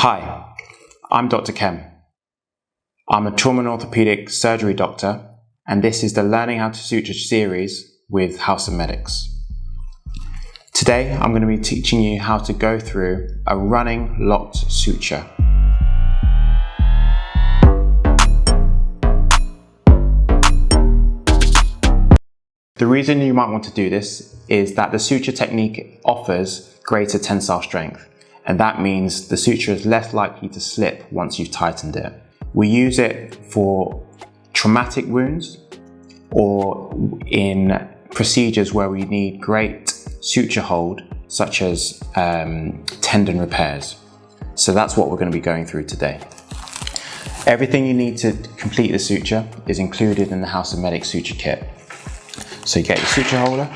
Hi, I'm Dr. Kem. I'm a trauma and orthopedic surgery doctor, and this is the Learning How to Suture series with House of Medics. Today, I'm going to be teaching you how to go through a running locked suture. The reason you might want to do this is that the suture technique offers greater tensile strength, and that means the suture is less likely to slip once you've tightened it. We use it for traumatic wounds or in procedures where we need great suture hold, such as tendon repairs. So that's what we're going to be going through today. Everything you need to complete the suture is included in the House of Medics suture kit. So you get your suture holder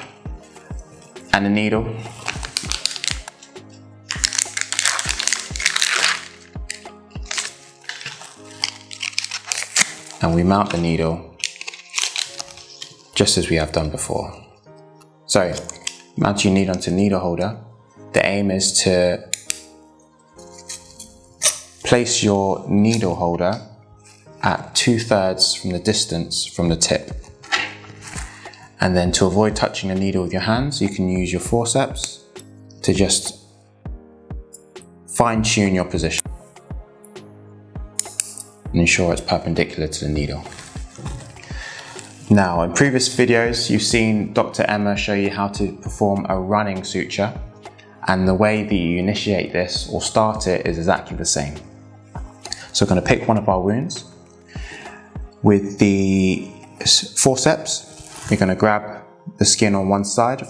and a needle. And we mount the needle just as we have done before. So, mount your needle onto the needle holder. The aim is to place your needle holder at 2/3 from the distance from the tip. And then to avoid touching the needle with your hands, you can use your forceps to just fine tune your position and ensure it's perpendicular to the needle. Now, in previous videos, you've seen Dr. Emma show you how to perform a running suture, and the way that you initiate this or start it is exactly the same. So we're going to pick one of our wounds. With the forceps, you're going to grab the skin on one side,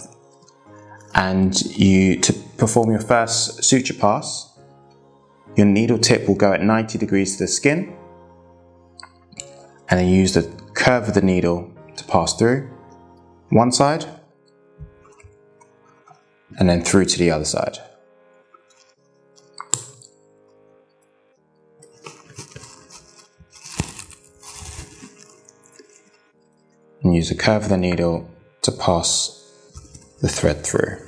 and to perform your first suture pass, your needle tip will go at 90 degrees to the skin, and then use the curve of the needle to pass through one side and then through to the other side. And use the curve of the needle to pass the thread through.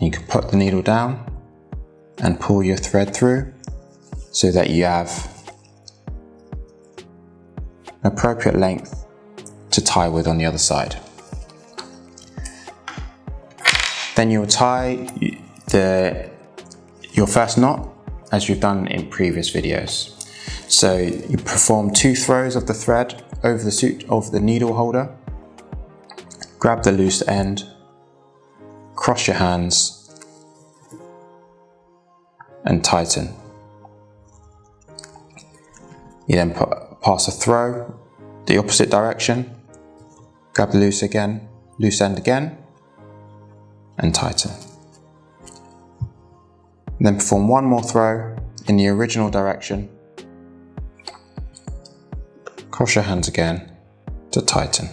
You can put the needle down and pull your thread through so that you have an appropriate length to tie with on the other side. Then you'll tie your first knot as you've done in previous videos. So you perform 2 throws of the thread over the needle holder, grab the loose end, cross your hands and tighten. You then pass a throw the opposite direction, grab the loose end again and tighten. And then perform one more throw in the original direction, cross your hands again to tighten.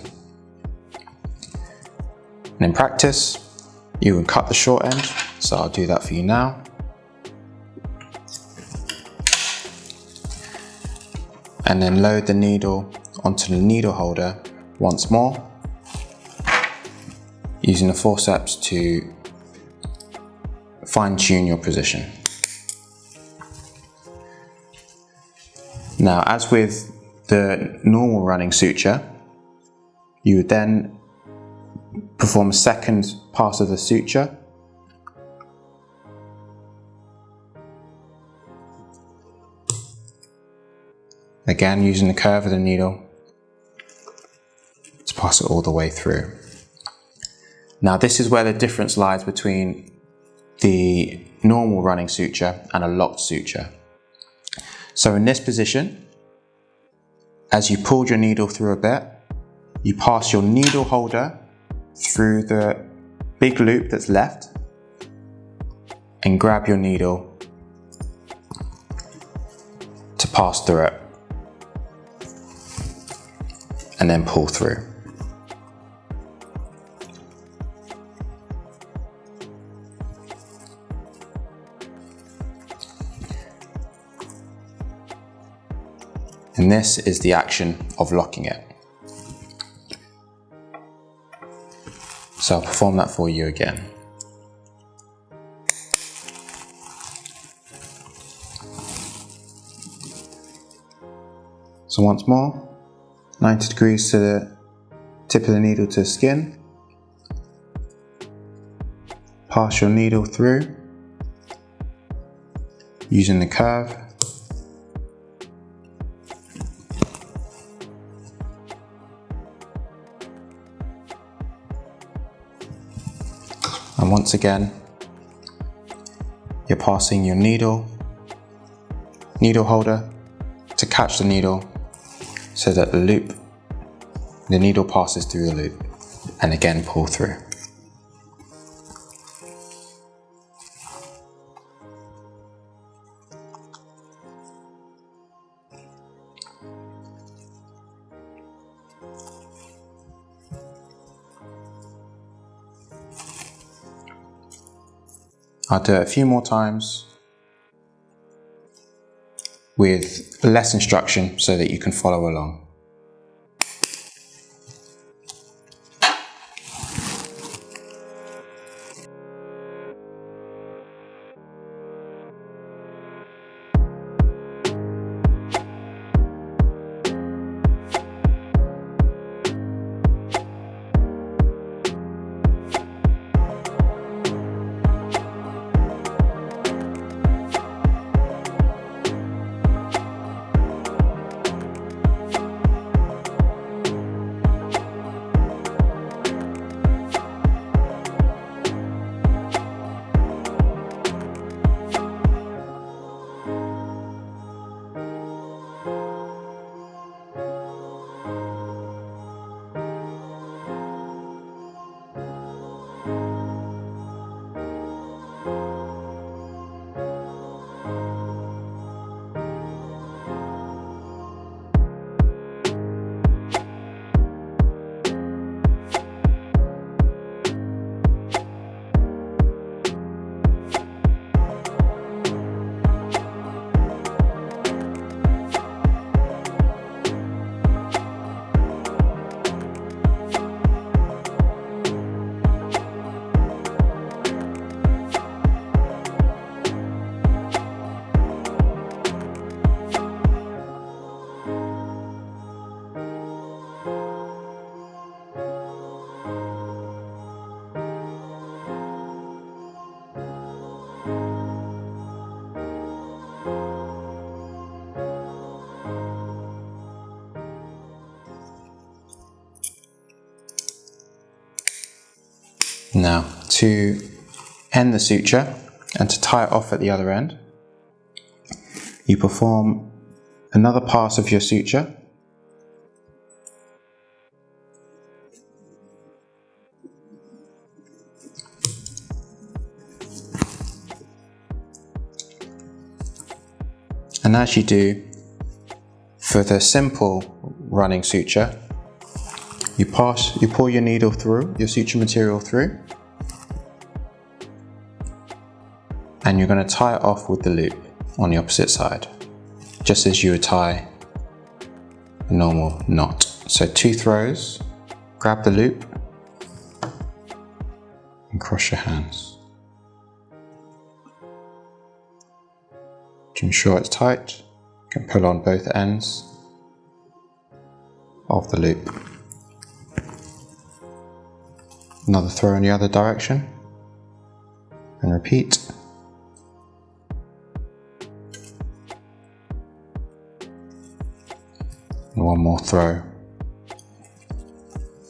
And in practice, you can cut the short end, so I'll do that for you now. And then load the needle onto the needle holder once more, using the forceps to fine tune your position. Now, as with the normal running suture, you would then perform a second pass of the suture. Again, using the curve of the needle to pass it all the way through. Now, this is where the difference lies between the normal running suture and a locked suture. So in this position, as you pulled your needle through a bit, you pass your needle holder through the big loop that's left and grab your needle to pass through it and then pull through. And this is the action of locking it. So I'll perform that for you again. So once more, 90 degrees to the tip of the needle to the skin. Pass your needle through using the curve. And once again, you're passing your needle holder to catch the needle so that the needle passes through the loop, and again pull through. I'll do it a few more times with less instruction so that you can follow along. Now, to end the suture and to tie it off at the other end, you perform another pass of your suture. And as you do for the simple running suture, you pour your needle through, your suture material through, and you're going to tie it off with the loop on the opposite side, just as you would tie a normal knot. So 2 throws, grab the loop, and cross your hands. To ensure it's tight, you can pull on both ends of the loop. Another throw in the other direction, and repeat. And one more throw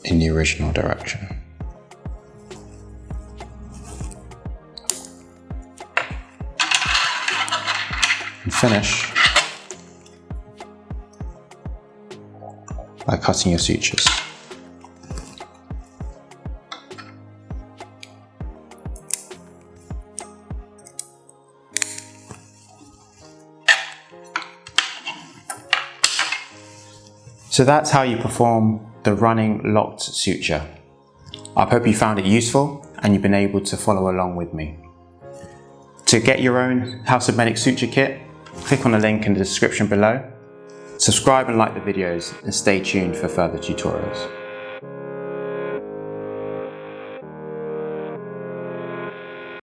in the original direction. And finish by cutting your sutures. So that's how you perform the running locked suture. I hope you found it useful and you've been able to follow along with me. To get your own House of Medic suture kit, click on the link in the description below. Subscribe and like the videos and stay tuned for further tutorials.